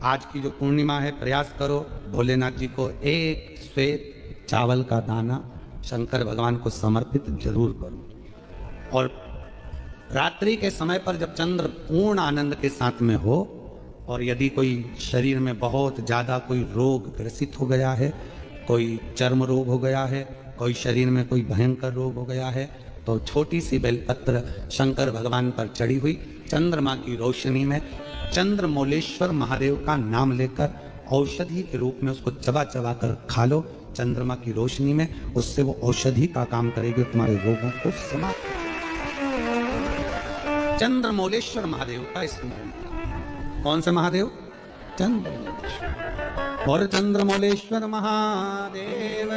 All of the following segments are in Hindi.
आज की जो पूर्णिमा है, प्रयास करो भोलेनाथ जी को एक श्वेत चावल का दाना शंकर भगवान को समर्पित जरूर करो। और रात्रि के समय पर जब चंद्र पूर्ण आनंद के साथ में हो और यदि कोई शरीर में बहुत ज़्यादा कोई रोग ग्रसित हो गया है, कोई चर्म रोग हो गया है, कोई शरीर में कोई भयंकर रोग हो गया है, तो छोटी सी बेलपत्र शंकर भगवान पर चढ़ी हुई चंद्रमा की रोशनी में चंद्रमौलेश्वर महादेव का नाम लेकर औषधि के रूप में उसको चबा चबा कर खा लो। चंद्रमा की रोशनी में उससे वो औषधि का काम करेगी, तुम्हारे रोगों को समाप्त। चंद्रमौलेश्वर महादेव का स्मरण। कौन से महादेव? चंद्रमौलेश्वर। और चंद्रमौलेश्वर महादेव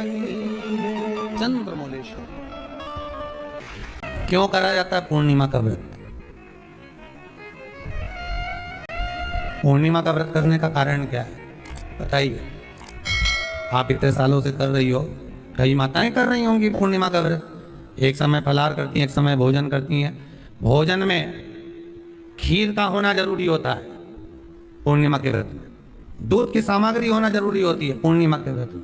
चंद्रमौलेश्वर क्यों करा जाता है पूर्णिमा का व्रत? पूर्णिमा का व्रत करने का कारण क्या है बताइए? आप इतने सालों से कर रही हो, कई माताएं कर रही होंगी पूर्णिमा का व्रत। एक समय फलाहार करती हैं, एक समय भोजन करती हैं। भोजन में खीर का होना जरूरी होता है पूर्णिमा के व्रत में। दूध की सामग्री होना जरूरी होती है पूर्णिमा के व्रत में।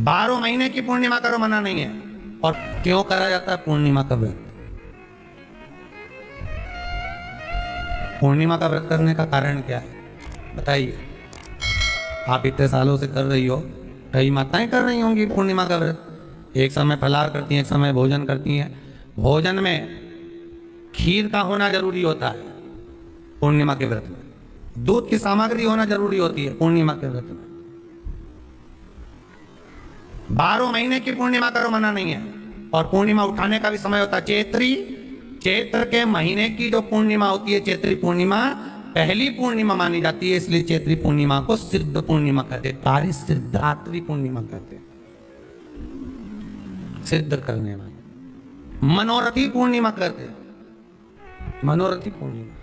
12 महीने की पूर्णिमा करो, मना नहीं है। और क्यों करा जाता है पूर्णिमा का व्रत? पूर्णिमा का व्रत करने का कारण क्या है बताइए? आप इतने सालों से कर रही हो, कई माताएं कर रही होंगी पूर्णिमा का व्रत। एक समय फलाहार करती हैं, एक समय भोजन करती हैं। भोजन में खीर का होना जरूरी होता है पूर्णिमा के व्रत में। दूध की सामग्री होना जरूरी होती है पूर्णिमा के व्रत में। 12 महीने की पूर्णिमा करो, मना नहीं है। और पूर्णिमा उठाने का भी समय होता है चैत्री। चैत्र के महीने की जो पूर्णिमा होती है, चैत्री पूर्णिमा पहली पूर्णिमा मानी जाती है, इसलिए चैत्री पूर्णिमा को सिद्ध पूर्णिमा कहते हैं। कार्य सिद्धात्री पूर्णिमा कहते हैं, सिद्ध करने वाली। मनोरथी पूर्णिमा कहते हैं, मनोरथी पूर्णिमा।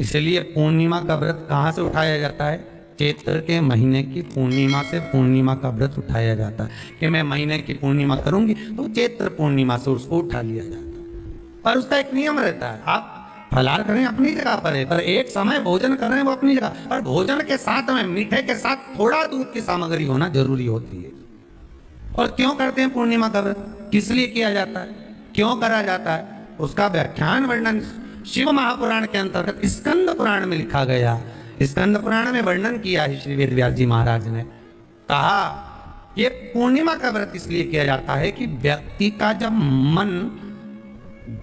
इसलिए पूर्णिमा का व्रत कहां से उठाया जाता है? चैत्र के महीने की पूर्णिमा से पूर्णिमा का व्रत उठाया जाता है कि मैं महीने की पूर्णिमा करूंगी तो चैत्र पूर्णिमा से उसको उठा लिया जाता है। पर उसका एक नियम रहता है, आप फलाहार करें अपनी जगह पर है, पर एक समय भोजन कर रहे हैं वो अपनी जगह पर। भोजन के साथ में मीठे के साथ थोड़ा दूध की सामग्री होना जरूरी होती है। और क्यों करते हैं पूर्णिमा का व्रत? किस लिए किया जाता है, क्यों करा जाता है? उसका व्याख्यान वर्णन शिव महापुराण के अंतर्गत स्कंद पुराण में लिखा गया। स्कंद पुराण में वर्णन किया है श्री वेदव्यास जी महाराज ने। कहा ये पूर्णिमा का व्रत इसलिए किया जाता है कि व्यक्ति का जब मन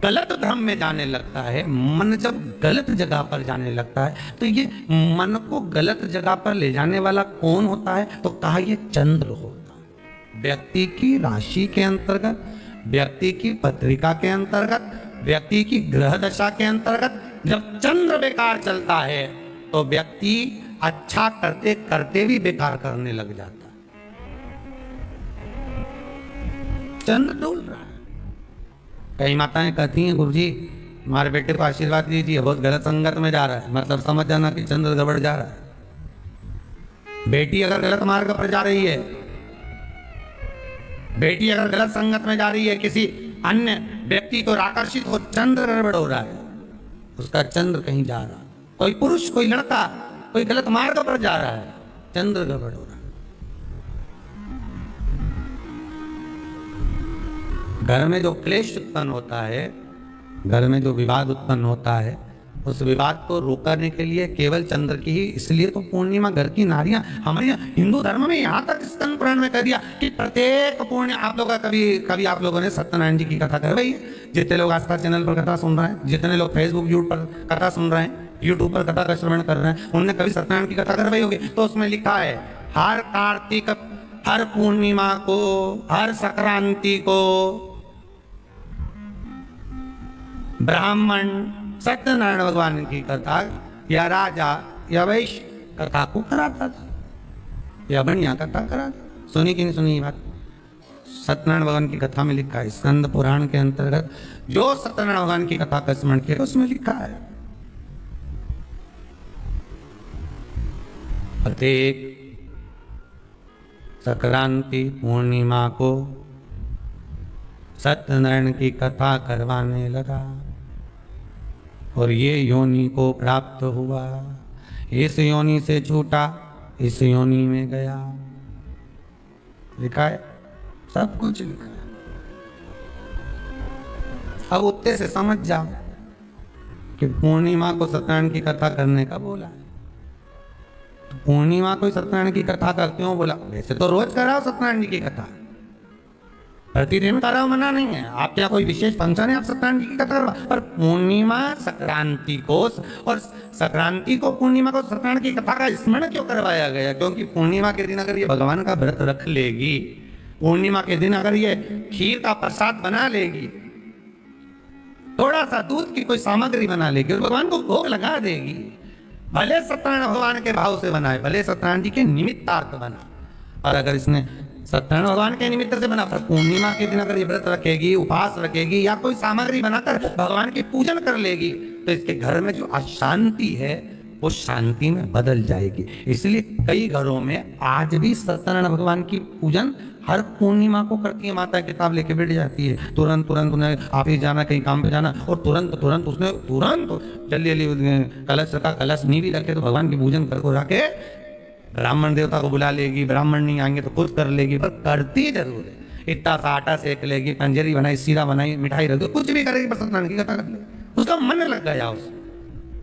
गलत धर्म में जाने लगता है, मन जब गलत जगह पर जाने लगता है, तो ये मन को गलत जगह पर ले जाने वाला कौन होता है? तो कहा ये चंद्र होता है। व्यक्ति की राशि के अंतर्गत, व्यक्ति की पत्रिका के अंतर्गत, व्यक्ति की ग्रह दशा के अंतर्गत जब चंद्र बेकार चलता है तो व्यक्ति अच्छा करते करते भी बेकार करने लग जाता है। चंद्र डोल रहा है। कई माताएं कहती हैं गुरुजी हमारे बेटे को आशीर्वाद दीजिए, बहुत गलत संगत में जा रहा है। मतलब समझ जाना कि चंद्र गड़बड़ जा रहा है। बेटी अगर गलत मार्ग पर जा रही है, बेटी अगर गलत संगत में जा रही है, किसी अन्य व्यक्ति को आकर्षित हो, चंद्र गड़बड़ हो रहा है, उसका चंद्र कहीं जा रहा है। कोई पुरुष, कोई लड़का, कोई गलत मार्ग पर जा रहा है, चंद्र गड़बड़ हो रहा है। घर में जो क्लेश उत्पन्न होता है, घर में जो विवाद उत्पन्न होता है, उस विवाद को रोकने के लिए केवल चंद्र की ही, इसलिए तो पूर्णिमा घर की नारियां हमारे हिंदू धर्म में यहाँ तक स्कंद पुराण में कह दिया कि प्रत्येक पूर्णिमा। आप लोग कभी आप लोगों ने सत्यनारायण जी की कथा करवाई है? जितने लोग आस्था चैनल पर कथा सुन रहे हैं, जितने लोग फेसबुक यूट्यूब पर कथा सुन रहे हैं, यूट्यूब पर कथा का श्रवण कर रहे हैं, उनने कभी सत्यनारायण की कथा करवाई होगी? तो उसमें लिखा है हर कार्तिक, हर पूर्णिमा को, हर संक्रांति को ब्राह्मण सत्यनारायण भगवान की कथा या राजा या वैश्य कथा को कराता था, या बढ़िया कथा कराता। सुनी कि नहीं सुनी ये बात? सत्यनारायण भगवान की कथा में लिखा है, स्कंद पुराण के अंतर्गत जो सत्यनारायण भगवान की कथा का स्मरण किया उसमें लिखा है प्रत्येक संक्रांति पूर्णिमा को सत्यनारायण की कथा करवाने लगा। और ये योनि को प्राप्त हुआ, इस योनि से छूटा, इस योनि में गया। लिखा है, सब कुछ लिखा है। अब उत्ते से समझ जाओ कि पूर्णिमा को सत्यनारायण की कथा करने का बोला है। तो पूर्णिमा को सत्यनारायण की कथा का क्यों बोला? वैसे तो रोज कराओ सत्यनारायण जी की कथा, प्रतिदिन कराओ, मना नहीं है। आप क्या कोई विशेष फंक्शन है आप सत्यनारायण जी की कथा करो, पर पूर्णिमा संक्रांति को और संक्रांति को पूर्णिमा को सत्यनारायण की कथा का स्मरण क्यों करवाया गया? क्योंकि पूर्णिमा के दिन अगर ये भगवान का व्रत रख लेगी, पूर्णिमा के दिन अगर ये खीर का प्रसाद बना लेगी, थोड़ा सा दूध की कोई सामग्री बना लेगी और भगवान को भोग लगा देगी, भले सत्यनारायण भगवान के भाव से बनाए, भले सत्यनारायण जी के निमित्तार्थ बना, और अगर इसने सत्यनारायण भगवान के निमित्त से बना, पर पूर्णिमा के दिन अगर ये व्रत रखेगी, उपवास रखेगी या कोई सामग्री बनाकर भगवान की पूजन कर लेगी, तो इसके घर में जो अशांति है वो शांति में बदल जाएगी। इसलिए कई घरों में आज भी सत्यनारायण भगवान की पूजन हर पूर्णिमा को करती है। माता किताब लेके बैठ जाती है, तुरंत तुरंत उन्हें ऑफिस जाना, कहीं काम पे जाना, और तुरंत तुरंत उसने जल्दी जल्दी कलश रखा, कलश नहीं भी रखे तो भगवान की पूजन कर रखे, ब्राह्मण देवता को बुला लेगी, ब्राह्मण नहीं आएंगे तो खुद कर लेगी, पर करती जरूर है। इतना सा आटा सेक लेगी, पंजरी बनाई, सीरा बनाई, मिठाई रख दो, कुछ भी करेगी, पर सत्यनारायण की कथा कर लेगी। उसका मन लग गया उसमें,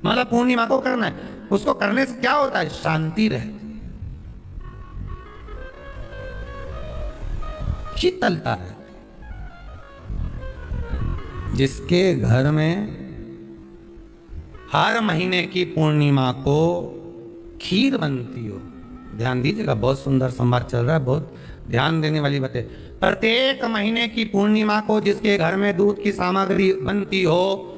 मतलब पूर्णिमा को करना है। उसको करने से क्या होता है? शांति रहती, शीतलता है। जिसके घर में हर महीने की पूर्णिमा को खीर बनती हो, ध्यान दीजिएगा, बहुत सुंदर संवाद चल रहा है, बहुत ध्यान देने वाली बात है। प्रत्येक महीने की पूर्णिमा को जिसके घर में दूध की सामग्री बनती हो,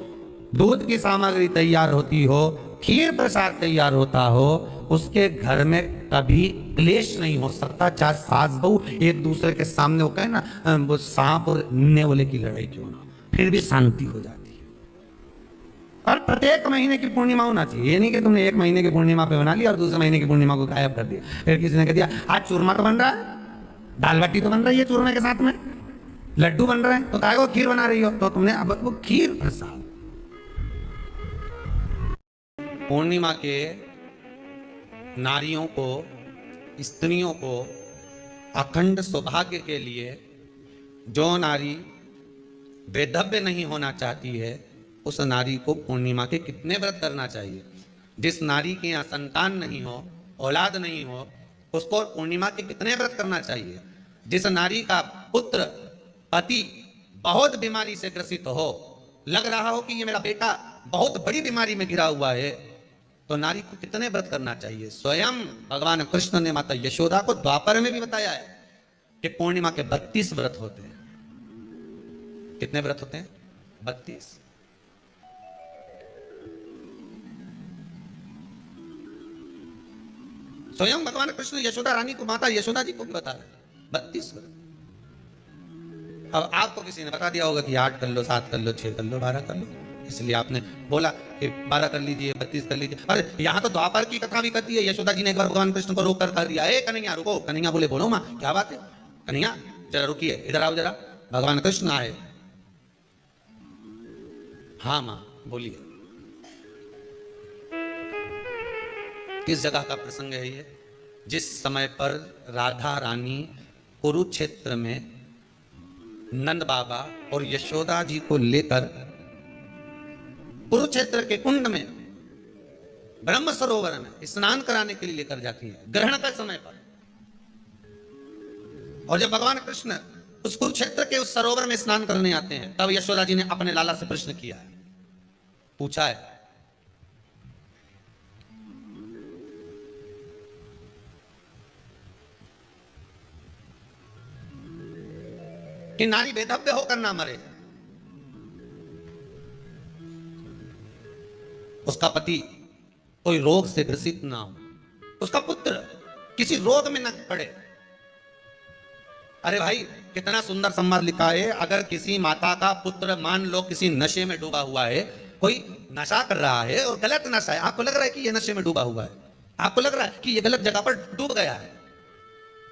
दूध की सामग्री तैयार होती हो, खीर प्रसाद तैयार होता हो, उसके घर में कभी क्लेश नहीं हो सकता। चाहे सास बहू एक दूसरे के सामने, वो कहे ना, वो सांप और नेवले की लड़ाई क्यों ना, फिर भी शांति हो जाती है। और प्रत्येक महीने की पूर्णिमा होना चाहिए। ये नहीं कि तुमने एक महीने की पूर्णिमा पे बना लिया और दूसरे महीने की पूर्णिमा को गायब कर दिया। फिर किसी ने कह दिया आज चूरमा तो बन रहा है, दाल बाटी तो बन रही है चूरमे के साथ में, लड्डू बन रहे हैं, तो काय को खीर बना रही हो? तो तुमने अब वो खीर प्रसाद। पूर्णिमा के नारियों को, स्त्रियों को अखंड सौभाग्य के लिए, जो नारी वैधव्य नहीं होना चाहती है, उस नारी को पूर्णिमा के कितने व्रत करना चाहिए? जिस नारी के यहाँ संतान नहीं हो, औलाद नहीं हो, उसको पूर्णिमा के कितने व्रत करना चाहिए? जिस नारी का पुत्र, पति बहुत बीमारी से ग्रसित हो, लग रहा हो कि ये मेरा बेटा बहुत बड़ी बीमारी में घिरा हुआ है, तो नारी को कितने व्रत करना चाहिए? स्वयं भगवान कृष्ण ने माता यशोदा को द्वापर में भी बताया है कि पूर्णिमा के 32 व्रत होते हैं। कितने व्रत होते हैं? 32। स्वयं भगवान कृष्ण यशोदा रानी को, माता यशोदा जी को भी बता रहे 32 व्रत। अब आपको किसी ने बता दिया होगा कि 8 कर लो, 7 कर लो, 6 कर लो, 12 कर लो, इसलिए आपने बोला कि 12 कर लीजिए, 32 कर लीजिए। अरे यहाँ तो द्वापर की कथा भी करती है। यशोदा जी ने एक बार भगवान कृष्ण को रोक कर कह दिया, ए कन्हैया रुको। कन्हैया बोले बोलो माँ क्या बात है? कन्हैया जरा रुकिए, इधर आओ जरा। भगवान कृष्ण आए। हाँ माँ बोलिए। किस जगह का प्रसंग है ये? जिस समय पर राधा रानी कुरुक्षेत्र में नंद बाबा और यशोदा जी को लेकर कुरुक्षेत्र के कुंड में, ब्रह्म सरोवर में स्नान कराने के लिए लेकर जाती है, ग्रहण का समय पर। और जब भगवान कृष्ण उस कुरुक्षेत्र के उस सरोवर में स्नान करने आते हैं, तब यशोदा जी ने अपने लाला से प्रश्न किया है, पूछा है कि नारी बेधव्य होकर ना मरे, उसका पति कोई रोग से ग्रसित ना हो, उसका पुत्र किसी रोग में न पड़े। अरे भाई कितना सुंदर संवाद लिखा है। अगर किसी माता का पुत्र मान लो किसी नशे में डूबा हुआ है, कोई नशा कर रहा है और गलत नशा है, आपको लग रहा है कि यह नशे में डूबा हुआ है, आपको लग रहा है कि यह गलत जगह पर डूब गया है,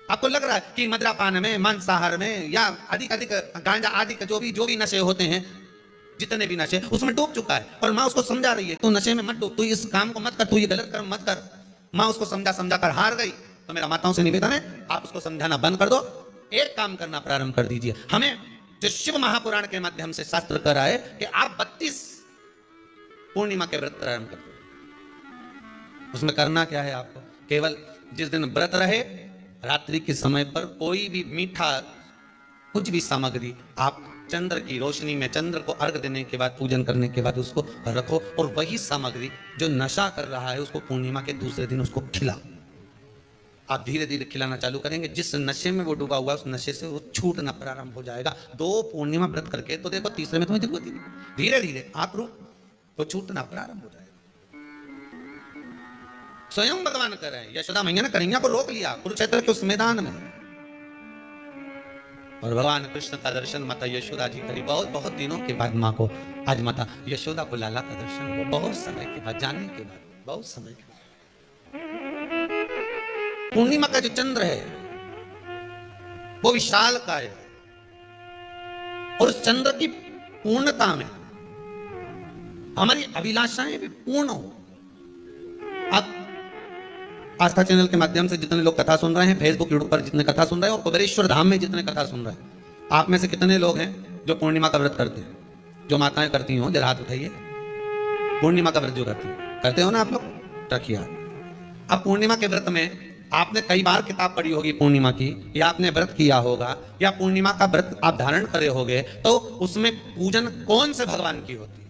आपको लग रहा है कि मदिरापान में, मांसाहार में या अधिक गांजा आदि जो भी नशे होते हैं, जितने भी नशे उसमें डूब चुका है, और माँ उसको समझा रही है तू नशे में मत डूब, तू इस काम को मत कर, तू ये गलत कर्म मत कर। माँ उसको समझा समझा कर हार गई। तो मेरा माताओं से निवेदन है, आप उसको समझाना बंद कर दो, एक काम करना प्रारंभ कर दीजिए। हमें जो शिव महापुराण के माध्यम से शास्त्र कर रहा है कि आप 32 पूर्णिमा के व्रत प्रारंभ कर दो। उसमें करना क्या है आपको, केवल जिस दिन व्रत रहे रात्रि के समय पर कोई भी मीठा कुछ भी सामग्री आप चंद्र की रोशनी में चंद्र को अर्घ देने के बाद पूजन करने के बाद उसको रखो, और वही सामग्री जो नशा कर रहा है उसको पूर्णिमा के दूसरे दिन उसको खिलाओ। आप धीरे धीरे खिलाना चालू करेंगे, जिस नशे में वो डूबा हुआ उस नशे से वो छूटना प्रारंभ हो जाएगा। 2 पूर्णिमा व्रत करके तो देखो तीसरे में तुम्हें जरूरत ही नहीं, धीरे धीरे आप रुक तो छूटना प्रारंभ हो जाएगा। स्वयं भगवान कर रहे हैं, यशोदा मैया ने कन्हैया को रोक लिया कुरुक्षेत्र के उस मैदान में, और भगवान कृष्ण का दर्शन माता यशोदा जी करी। बहुत दिनों के बाद माँ को आज माता यशोदा को लाला का दर्शन हुआ, बहुत समय के बाद, जाने के बाद, बहुत समय के बाद। पूर्णिमा का जो चंद्र है वो विशाल का है, और उस चंद्र की पूर्णता में हमारी अभिलाषाएं भी पूर्ण हो। आप आस्था चैनल के माध्यम से जितने लोग कथा सुन रहे हैं, फेसबुक यूट्यूब पर जितने कथा सुन रहे हैं, और कुबेरेश्वर धाम में जितने कथा सुन रहे हैं, आप में से कितने लोग हैं जो पूर्णिमा का व्रत करते हैं? जो माताएं करती हो जरा हाथ उठाइए। पूर्णिमा का व्रत जो करते हो ना आप लोग, रखिए। अब पूर्णिमा के व्रत में आपने कई बार किताब पढ़ी होगी पूर्णिमा की, या आपने व्रत किया होगा, या पूर्णिमा का व्रत आप धारण करे होगे, तो उसमें पूजन कौन से भगवान की होती है?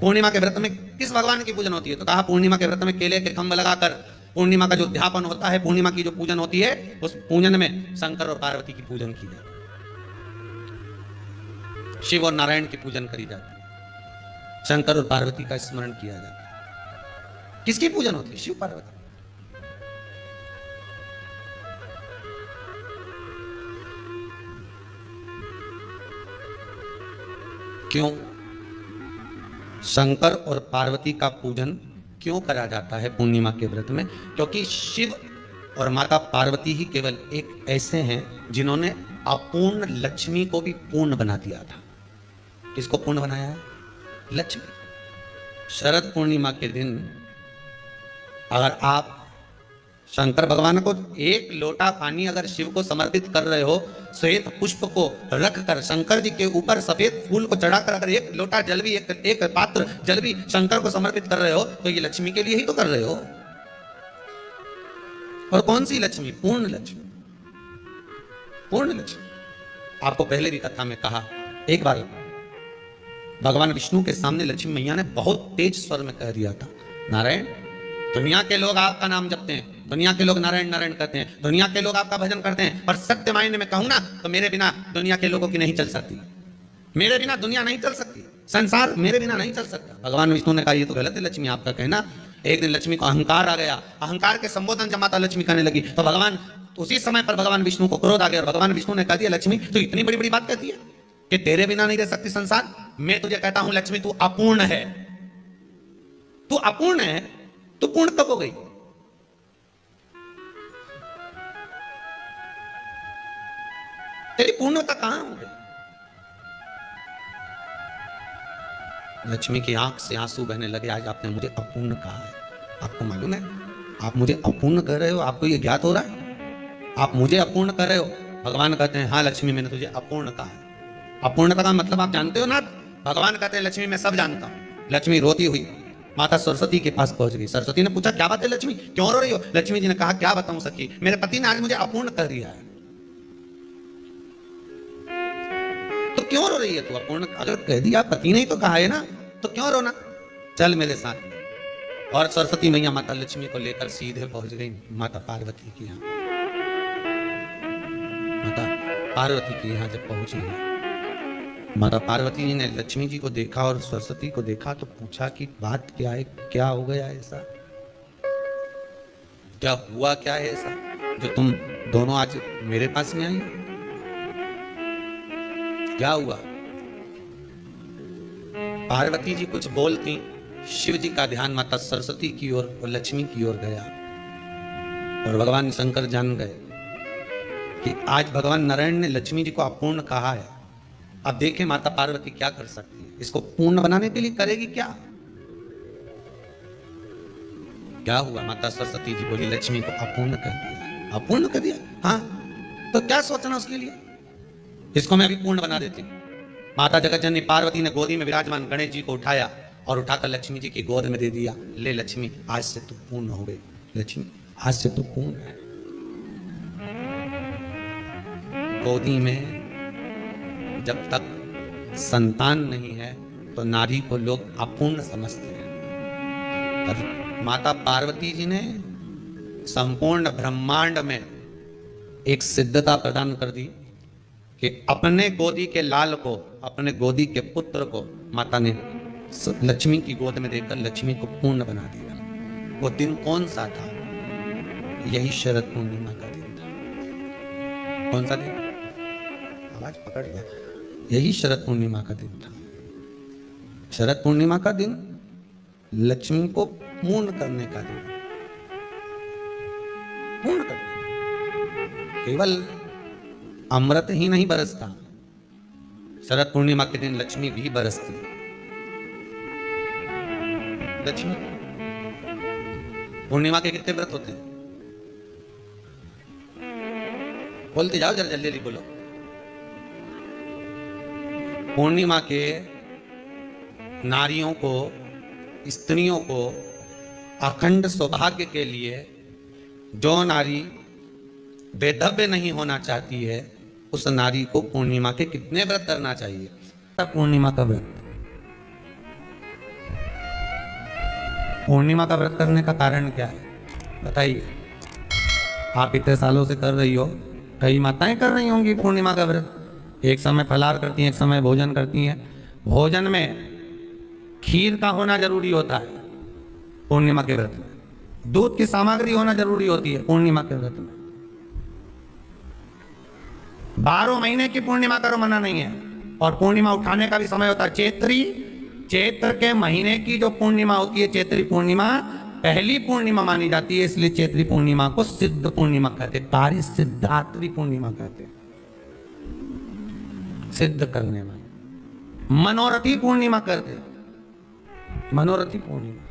पूर्णिमा के व्रत में किस भगवान की पूजन होती है? तो कहा पूर्णिमा के व्रत में केले के खंभ लगाकर पूर्णिमा का जो ध्यापन होता है, पूर्णिमा की जो पूजन होती है, उस पूजन में शंकर और पार्वती की पूजन की जाती है, शिव और नारायण की पूजन करी जाती है, शंकर और पार्वती का स्मरण किया जाता है। किसकी पूजन होती है? शिव पार्वती। क्यों शंकर और पार्वती का पूजन क्यों करा जाता है पूर्णिमा के व्रत में? क्योंकि शिव और माता पार्वती ही केवल एक ऐसे हैं जिन्होंने अपूर्ण लक्ष्मी को भी पूर्ण बना दिया था। किसको पूर्ण बनाया है? लक्ष्मी। शरद पूर्णिमा के दिन अगर आप शंकर भगवान को एक लोटा पानी अगर शिव को समर्पित कर रहे हो, श्वेत पुष्प को रखकर शंकर जी के ऊपर सफेद फूल को चढ़ाकर अगर एक लोटा जल भी, एक पात्र जल भी शंकर को समर्पित कर रहे हो, तो ये लक्ष्मी के लिए ही तो कर रहे हो। और कौन सी लक्ष्मी? पूर्ण लक्ष्मी। पूर्ण लक्ष्मी। आपको पहले भी कथा में कहा, एक बार भगवान विष्णु के सामने लक्ष्मी मैया ने बहुत तेज स्वर में कह दिया था, नारायण, दुनिया के लोग आपका नाम जपते हैं, दुनिया के लोग नारायण नारायण करते हैं, दुनिया के लोग आपका भजन करते हैं, पर सत्य मायने में कहूं ना तो मेरे बिना दुनिया के लोगों की नहीं चल सकती, मेरे बिना दुनिया नहीं चल सकती, संसार मेरे बिना नहीं चल सकता। भगवान विष्णु ने कहा ये तो गलत है लक्ष्मी आपका कहना। एक दिन लक्ष्मी को अहंकार आ गया, अहंकार के संबोधन जब माता लक्ष्मी करने लगी तो भगवान उसी समय पर भगवान विष्णु को क्रोध आ गया, और भगवान विष्णु ने कह दिया लक्ष्मी तू इतनी बड़ी बड़ी बात कहती है कि तेरे बिना नहीं रह सकती संसार। मैं तुझे कहता हूं लक्ष्मी तू अपूर्ण है, तू अपूर्ण है, तू पूर्ण कब हो गई? तेरी पूर्णता कहां हो गई? लक्ष्मी की आंख से आंसू बहने लगे, आज आपने मुझे अपूर्ण कहा है। आपको मालूम है आप मुझे अपूर्ण कर रहे हो? आपको ये ज्ञात हो रहा है आप मुझे अपूर्ण कर रहे हो? भगवान कहते हैं हाँ लक्ष्मी मैंने तुझे अपूर्ण कहा है। अपूर्णता का मतलब आप जानते हो ना? भगवान कहते हैं लक्ष्मी मैं सब जानता हूं। लक्ष्मी रोती हुई माता सरस्वती के पास पहुंच गई। सरस्वती ने पूछा क्या बात है लक्ष्मी, क्यों रो रही हो? लक्ष्मी जी ने कहा क्या बताऊं सखी, मेरे पति ने आज मुझे अपूर्ण कर दिया है। तो क्यों रो रही है तू? अपूर्ण अगर कह दिया, पति ने ही तो कहा है ना, तो क्यों रोना? चल मेरे साथ। और सरस्वती मैया माता लक्ष्मी को लेकर सीधे पहुंच गई माता पार्वती के यहाँ। माता पार्वती के यहाँ जब पहुंची, माता पार्वती जी ने लक्ष्मी जी को देखा और सरस्वती को देखा तो पूछा कि बात क्या है, क्या हो गया ऐसा, क्या हुआ, क्या है ऐसा जो तुम दोनों आज मेरे पास में आई? क्या हुआ? पार्वती जी कुछ बोलती, शिव जी का ध्यान माता सरस्वती की ओर और लक्ष्मी की ओर गया, और भगवान शंकर जान गए कि आज भगवान नारायण ने लक्ष्मी जी को अपूर्ण कहा है। अब देखें माता पार्वती क्या कर सकती है, इसको पूर्ण बनाने के लिए करेगी क्या? क्या हुआ? माता सरस्वती जी बोली लक्ष्मी को अपूर्ण कर दिया। अपूर्ण कर दिया? हाँ, तो क्या सोचना उसके लिए, इसको मैं अभी पूर्ण बना देती हूँ। माता जगतजननी पार्वती ने गोदी में विराजमान गणेश जी को उठाया और उठाकर लक्ष्मी जी की गोद में दे दिया। ले लक्ष्मी, आज से तू पूर्ण हो गई। लक्ष्मी, आज से तू पूर्ण है। गोदी में जब तक संतान नहीं है तो नारी को लोग अपूर्ण समझते हैं, पर माता पार्वती जी ने संपूर्ण ब्रह्मांड में एक सिद्धता प्रदान कर दी कि अपने गोदी के लाल को, अपने गोदी के पुत्र को माता ने लक्ष्मी की गोद में देकर लक्ष्मी को पूर्ण बना दिया। वो दिन कौन सा था? यही शरद पूर्णिमा का दिन था। कौन सा दिन? आवाज पकड़ गया। यही शरद पूर्णिमा का दिन था। शरद पूर्णिमा का दिन लक्ष्मी को पूर्ण करने का दिन, पूर्ण करने। केवल अमृत ही नहीं बरसता, शरद पूर्णिमा के दिन लक्ष्मी भी बरसती है। लक्ष्मी पूर्णिमा के कितने व्रत होते हैं? बोलते जाओ, जरा जल्दी जल्दी बोलो। पूर्णिमा के नारियों को, स्त्रियों को अखंड सौभाग्य के लिए, जो नारी बेधव्य नहीं होना चाहती है, उस नारी को पूर्णिमा के कितने व्रत करना चाहिए? पूर्णिमा का व्रत, पूर्णिमा का व्रत करने का कारण क्या है बताइए? आप इतने सालों से कर रही हो, कई माताएं कर रही होंगी पूर्णिमा का व्रत। एक समय फलाहार करती हैं, एक समय भोजन करती हैं। भोजन में खीर का होना जरूरी होता है पूर्णिमा के व्रत में। दूध की सामग्री होना जरूरी होती है पूर्णिमा के व्रत में। 12 महीने की पूर्णिमा करो, मना नहीं है। और पूर्णिमा उठाने का भी समय होता है चैत्री। चैत्र के महीने की जो पूर्णिमा होती है, चैत्री पूर्णिमा पहली पूर्णिमा मानी जाती है, इसलिए चैत्री पूर्णिमा को सिद्ध पूर्णिमा कहते हैं। कार्य सिद्धात्री पूर्णिमा कहते हैं, सिद्ध करने वाली। मनोरथी पूर्णिमा कहते हैं, मनोरथी पूर्णिमा।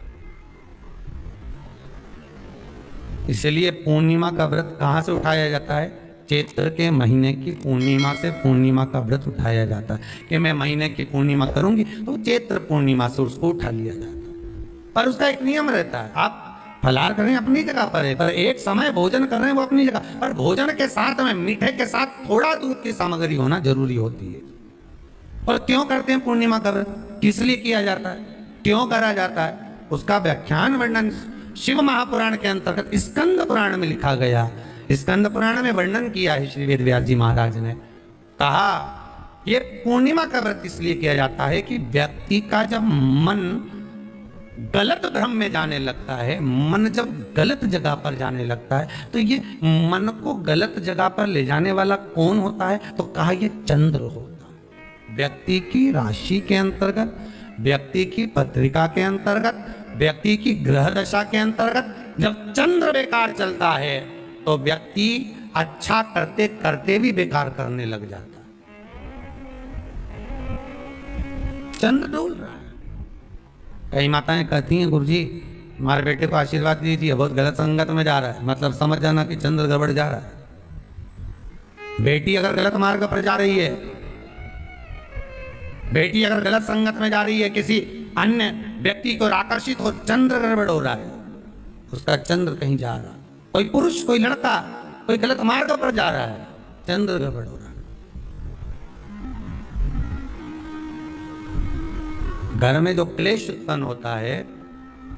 इसलिए पूर्णिमा का व्रत कहां से उठाया जाता है? चैत्र के महीने की पूर्णिमा से पूर्णिमा का व्रत उठाया जाता है कि मैं महीने की पूर्णिमा करूंगी तो चैत्र पूर्णिमा से उसको उठा लिया जाता है। पर उसका एक नियम रहता है, आप फलाहार करें अपनी जगह पर है, पर एक समय भोजन कर रहे हैं वो अपनी जगह पर। भोजन के साथ में मीठे के साथ थोड़ा दूध की सामग्री होना जरूरी होती है। और क्यों करते हैं पूर्णिमा का व्रत? किस लिए किया जाता है, क्यों करा जाता है? उसका व्याख्यान वर्णन शिव महापुराण के अंतर्गत स्कंद पुराण में लिखा गया। स्कंद पुराण में वर्णन किया है श्री वेदव्यास जी महाराज ने। कहा ये पूर्णिमा का व्रत इसलिए किया जाता है कि व्यक्ति का जब मन गलत भ्रम में जाने लगता है, मन जब गलत जगह पर जाने लगता है, तो ये मन को गलत जगह पर ले जाने वाला कौन होता है? तो कहा ये चंद्र होता है। व्यक्ति की राशि के अंतर्गत, व्यक्ति की पत्रिका के अंतर्गत, व्यक्ति की ग्रह दशा के अंतर्गत जब चंद्र बेकार चलता है तो व्यक्ति अच्छा करते करते भी बेकार करने लग जाता है। चंद्र डोल रहा है। कई माताएं कहती हैं गुरुजी हमारे बेटे को आशीर्वाद दीजिए, बहुत गलत संगत में जा रहा है, मतलब समझ जाना कि चंद्र गड़बड़ जा रहा है। बेटी अगर गलत मार्ग पर जा रही है, बेटी अगर गलत संगत में जा रही है, किसी अन्य व्यक्ति को आकर्षित हो, चंद्र गड़बड़ हो रहा है, उसका चंद्र कहीं जा रहा है। कोई पुरुष, कोई लड़का कोई गलत मार्ग पर जा रहा है, चंद्र गड़बड़ हो रहा है। घर में जो क्लेश उत्पन्न होता है,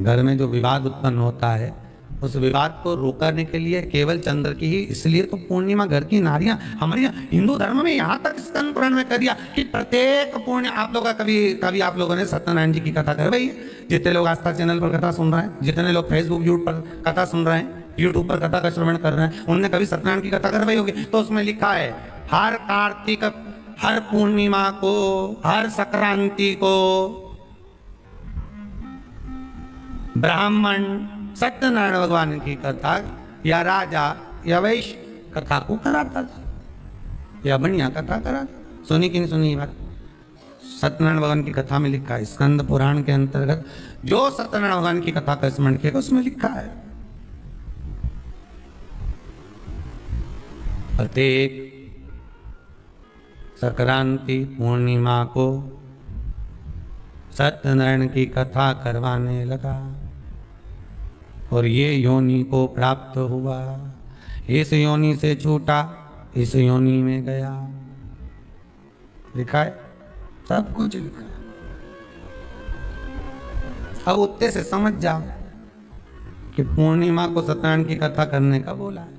घर में जो विवाद उत्पन्न होता है, उस विवाद को रोकने के लिए केवल चंद्र की ही, इसलिए तो पूर्णिमा घर की नारियां हमारे हिंदू धर्म में यहाँ तक स्कंद पुराण में कर दिया कि प्रत्येक पूर्ण आप लोगों का कभी आप लोगों ने सत्यनारायण जी की कथा कर भाई, जितने लोग आस्था चैनल पर कथा सुन रहे हैं, जितने लोग फेसबुक यूट्यूब पर कथा सुन रहे हैं, यूट्यूब पर कथा का श्रवण कर रहे हैं, उनने कभी सत्यनारायण की कथा करवाई होगी। तो उसमें लिखा है हर कार्तिक, हर पूर्णिमा को, हर संक्रांति को ब्राह्मण सत्यनारायण भगवान की कथा या राजा या वैश्य कथा को कराता था, या बढ़िया कथा कराता। सुनी कि नहीं सुनी बात? सत्यनारायण भगवान की कथा में लिखा है, स्कंद पुराण के अंतर्गत जो सत्यनारायण भगवान की कथा का स्मरण किया उसमें लिखा है, प्रत्येक संक्रांति पूर्णिमा को सत्यनारायण की कथा करवाने लगा और ये योनि को प्राप्त हुआ, इस योनि से छूटा, इस योनि में गया। लिखा है, सब कुछ लिखा है। अब उत्ते से समझ जाओ कि पूर्णिमा को सत्यनारायण की कथा करने का बोला है।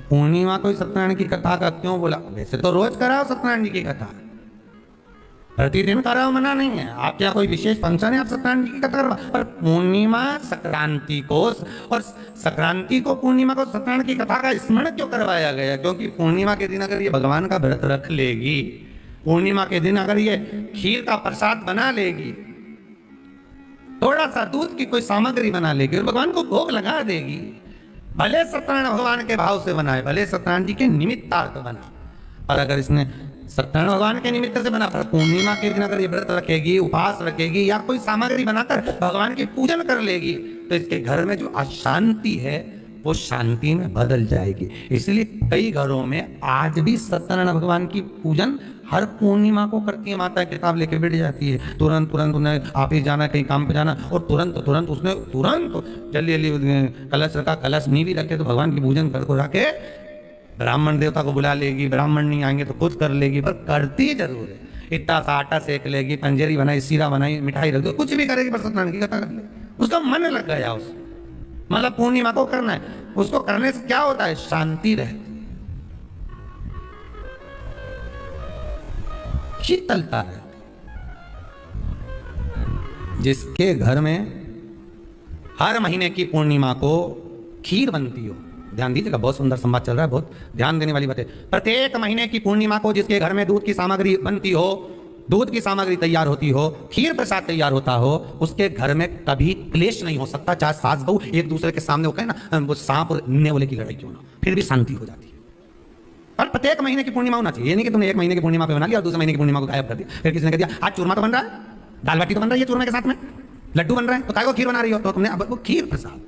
पूर्णिमा को सत्यनारायण की कथा का क्यों बोला? वैसे तो रोज कराओ सत्यनारायण जी की कथा, प्रतिदिन कराओ, मना नहीं है। आप क्या कोई विशेष फंक्शन है आप सत्यनारायण जी की कथा करवा, पर पूर्णिमा संक्रांति को और संक्रांति को पूर्णिमा को सत्यनारायण की कथा का स्मरण क्यों करवाया गया? क्योंकि पूर्णिमा के दिन अगर ये भगवान का व्रत रख लेगी, पूर्णिमा के दिन अगर ये खीर का प्रसाद बना लेगी, थोड़ा सा दूध की कोई सामग्री बना लेगी और भगवान को भोग लगा देगी, भले सत्यनारायण भगवान के भाव से बनाए, भले सत्यनारायण जी के निमित्तार्थ बना, और अगर इसने सत्यनारायण भगवान के निमित्त से बना, पर पूर्णिमा के दिन अगर ये व्रत रखेगी, उपवास रखेगी या कोई सामग्री बनाकर भगवान की पूजन कर लेगी, तो इसके घर में जो अशांति है वो शांति में बदल जाएगी। इसलिए कई घरों में आज भी सत्यनारायण भगवान की पूजन हर पूर्णिमा को करती है। माता किताब लेके बैठ जाती है, तुरंत तुरंत उन्हें ऑफिस जाना, कहीं काम पे जाना, और तुरंत तुरंत उसने जल्दी जल्दी कलश रखा, कलश नहीं भी रखे तो भगवान की पूजन कर को रखे, ब्राह्मण देवता को बुला लेगी, ब्राह्मण नहीं आएंगे तो खुद कर लेगी, पर करती जरूर है। इतना सा आटा सेक लेगी, पंजेरी बनाई, सीरा बनाई, मिठाई रख दो, कुछ भी करेगी, पर सत्यनारायण की कथा कर ले, उसका मन लग गया। उस मतलब पूर्णिमा को करना है, उसको करने से क्या होता है? शांति रहती, शीतलता रहती। जिसके घर में हर महीने की पूर्णिमा को खीर बनती हो, ध्यान दीजिएगा, बहुत सुंदर संवाद चल रहा है, बहुत ध्यान देने वाली बात है। प्रत्येक महीने की पूर्णिमा को जिसके घर में दूध की सामग्री बनती हो, दूध की सामग्री तैयार होती हो, खीर प्रसाद तैयार होता हो, उसके घर में कभी क्लेश नहीं हो सकता। चाहे सास बहू एक दूसरे के सामने वो कहे ना, वो सांप और नेवले की लड़ाई क्यों ना, फिर भी शांति हो जाती है। और प्रत्येक महीने की पूर्णिमा होना चाहिए। ये नहीं कि तुमने एक महीने की पूर्णिमा पे बना लिया और दूसरे महीने की पूर्णिमा को गायब कर दिया। फिर किसी ने कह दिया आज चूरमा तो बन रहा है, दाल बाटी तो बन रही है चूरमा के साथ में, लड्डू बन रहा है, तो काय को खीर बना रही हो? तो तुमने अब वो खीर प्रसाद